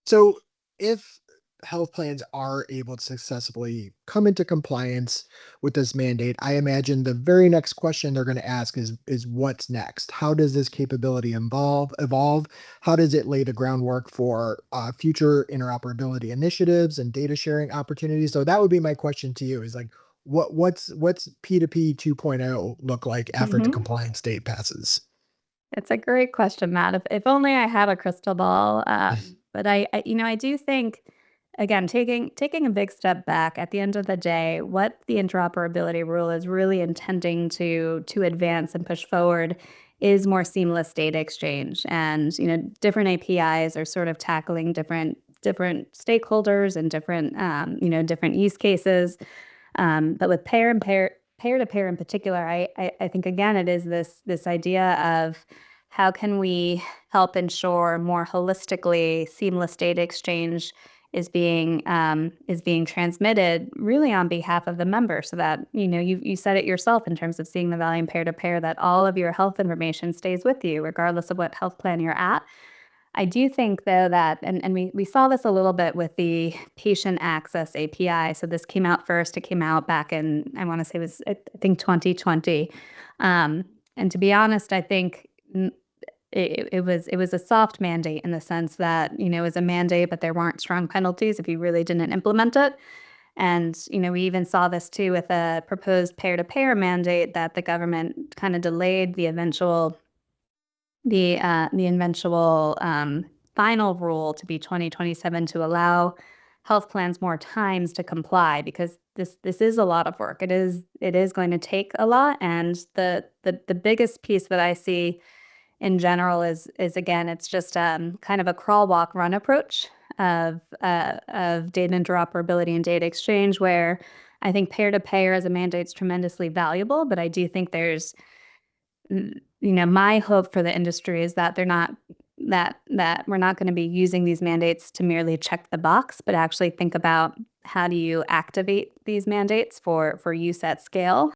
So, if health plans are able to successfully come into compliance with this mandate, I imagine the very next question they're going to ask is what's next? How does this capability evolve? How does it lay the groundwork for future interoperability initiatives and data sharing opportunities? So that would be my question to you: is like what's P2P 2.0 look like after the Hmm. compliance date passes? It's a great question, Matt. If only I had a crystal ball. But I do think, again, taking a big step back. At the end of the day, what the interoperability rule is really intending to advance and push forward is more seamless data exchange. And different APIs are sort of tackling different stakeholders and different use cases. But with pair to pair in particular, I think again it is this idea of how can we help ensure more holistically seamless data exchange is being transmitted really on behalf of the member, so that you said it yourself in terms of seeing the value in pair to pair, that all of your health information stays with you regardless of what health plan you're at. I do think, though, that and we saw this a little bit with the patient access API. So this came out first. It came out back in, I want to say it was, I think 2020. Um, and to be honest, I think it was a soft mandate in the sense that, it was a mandate, but there weren't strong penalties if you really didn't implement it. And, we even saw this too with a proposed pair-to-pair mandate that the government kind of delayed the eventual final rule to be 2027 to allow health plans more times to comply, because this is a lot of work. It is going to take a lot, and the biggest piece that I see in general is again, it's just kind of a crawl, walk, run approach of data interoperability and data exchange, where I think pair to pair as a mandate is tremendously valuable, but I do think there's my hope for the industry is that that we're not going to be using these mandates to merely check the box, but actually think about how do you activate these mandates for use at scale.